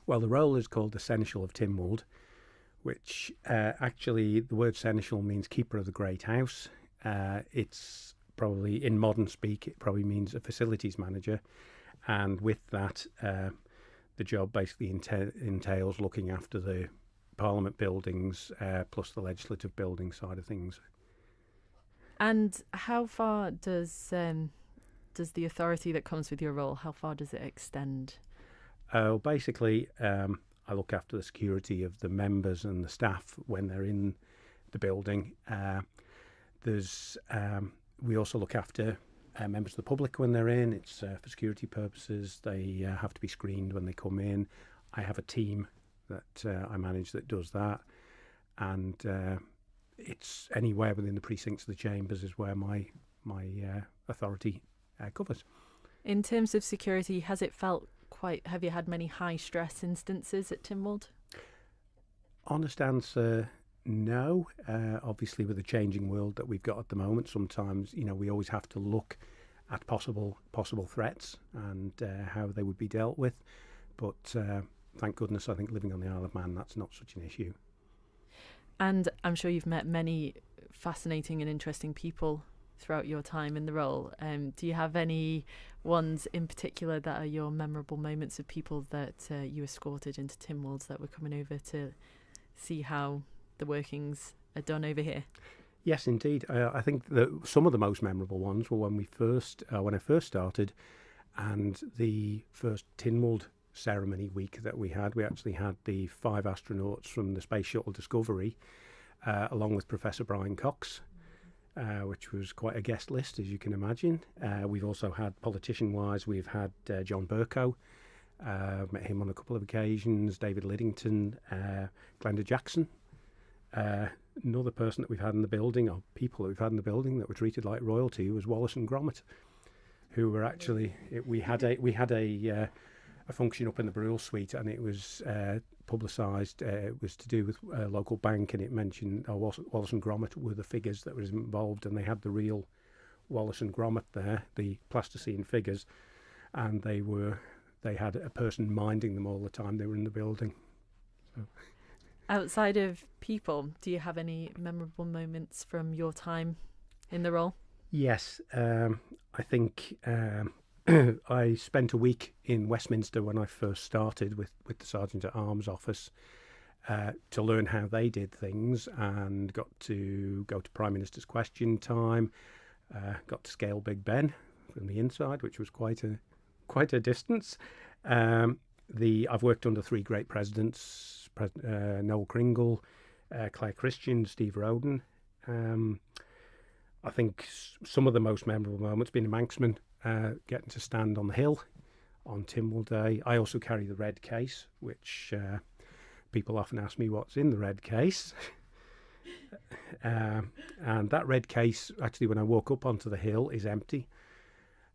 Well, the role is called the Seneschal of Tynwald, which actually the word seneschal means keeper of the great house. It's probably, in modern speak, it probably means a facilities manager. And with that, the job basically entails looking after the Parliament buildings plus the legislative building side of things. And how far does the authority that comes with your role, how far does it extend? Basically, I look after the security of the members and the staff when they're in the building. We also look after members of the public when they're in. It's for security purposes. They have to be screened when they come in. I have a team that I manage that does that. And it's anywhere within the precincts of the chambers is where my authority covers. In terms of security, has it felt have you had many high stress instances at Tynwald? Honest answer, no. Obviously, with the changing world that we've got at the moment, sometimes we always have to look at possible threats and how they would be dealt with. But thank goodness, I think living on the Isle of Man, that's not such an issue. And I'm sure you've met many fascinating and interesting people throughout your time in the role. Do you have any ones in particular that are your memorable moments of people that you escorted into Tynwald that were coming over to see how the workings are done over here? Yes, indeed. I think that some of the most memorable ones were when I first started, and the first Tynwald ceremony week that we actually had the 5 astronauts from the Space Shuttle Discovery, along with Professor Brian Cox, which was quite a guest list, as you can imagine. We've also had, politician-wise, we've had John Bercow, met him on a couple of occasions, David Liddington, Glenda Jackson. Another person that we've had in the building, or people that we've had in the building that were treated like royalty, was Wallace and Gromit, who were actually, we had a function up in the Brule Suite, and it was publicised. It was to do with a local bank, and it mentioned Wallace and Gromit were the figures that was involved, and they had the real Wallace and Gromit there, the plasticine figures, and they had a person minding them all the time they were in the building. So. Outside of people, do you have any memorable moments from your time in the role? Yes, I think I spent a week in Westminster when I first started with the Sergeant at Arms office to learn how they did things, and got to go to Prime Minister's Question Time, got to scale Big Ben from the inside, which was quite a distance. I've worked under 3 great presidents, Noel Kringle, Claire Christian, Steve Roden. I think some of the most memorable moments being a Manxman, getting to stand on the hill on Tynwald Day. I also carry the red case, which people often ask me what's in the red case. And that red case, actually, when I walk up onto the hill, is empty.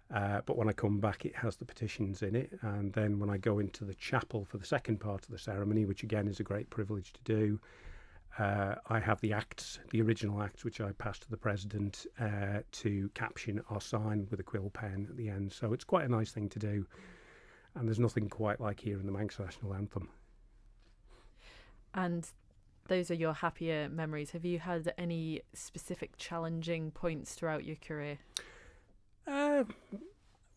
But when I come back, it has the petitions in it. And then when I go into the chapel for the second part of the ceremony, which again is a great privilege to do, I have the original acts, which I pass to the President to caption or sign with a quill pen at the end. So it's quite a nice thing to do. And there's nothing quite like hearing the Manx National Anthem. And those are your happier memories. Have you had any specific challenging points throughout your career?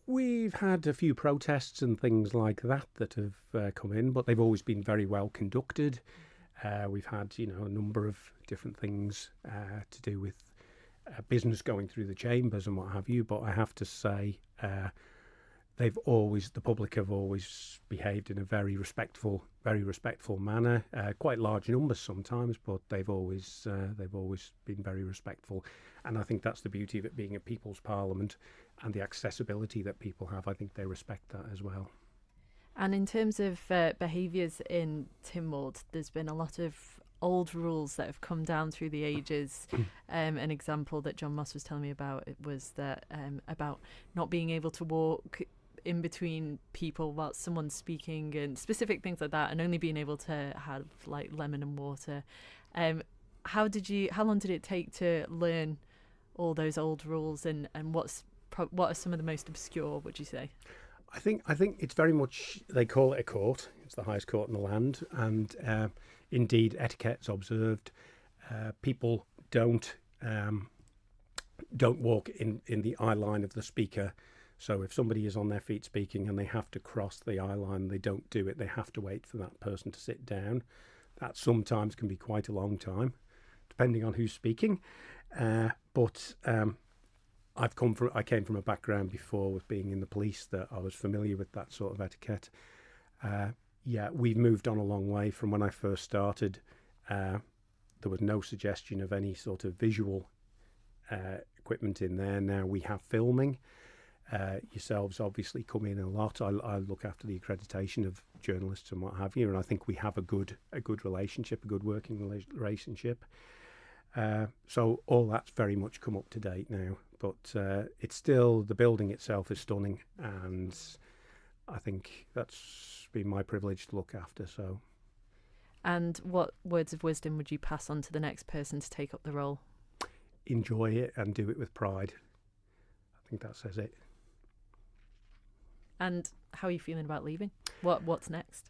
We've had a few protests and things like that have come in, but they've always been very well conducted. We've had, a number of different things to do with business going through the chambers and what have you. But I have to say, the public have always behaved in a very respectful manner. Quite large numbers sometimes, but they've always been very respectful. And I think that's the beauty of it being a people's parliament, and the accessibility that people have. I think they respect that as well. And in terms of behaviours in Tynwald, there's been a lot of old rules that have come down through the ages. An example that John Moss was telling me about was that about not being able to walk in between people while someone's speaking, and specific things like that, and only being able to have like lemon and water. How long did it take to learn all those old rules, and what are some of the most obscure, would you say? I think it's very much, they call it a court. It's the highest court in the land, and indeed, etiquette's observed. People don't walk in the eye line of the speaker. So if somebody is on their feet speaking and they have to cross the eye line, they don't do it. They have to wait for that person to sit down. That sometimes can be quite a long time, depending on who's speaking. But I came from a background before with being in the police that I was familiar with that sort of etiquette. Yeah, we've moved on a long way from when I first started. There was no suggestion of any sort of visual equipment in there. Now we have filming. Yourselves obviously come in a lot. I look after the accreditation of journalists and what have you, and I think we have a good relationship, a good working relationship. So all that's very much come up to date now, but it's still, the building itself is stunning, and I think that's been my privilege to look after. So, and what words of wisdom would you pass on to the next person to take up the role? Enjoy it and do it with pride. I think that says it. And how are you feeling about leaving? What's next?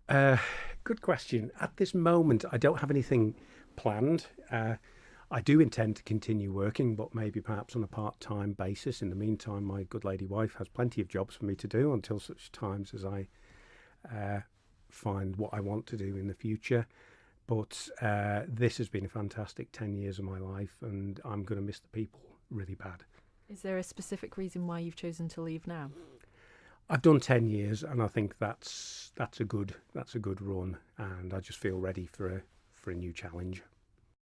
Good question. At this moment, I don't have anything planned. I do intend to continue working, but maybe perhaps on a part-time basis. In the meantime, my good lady wife has plenty of jobs for me to do until such times as I find what I want to do in the future. But this has been a fantastic 10 years of my life, and I'm going to miss the people really bad. Is there a specific reason why you've chosen to leave now? I've done 10 years, and I think that's a good run, and I just feel ready for a new challenge.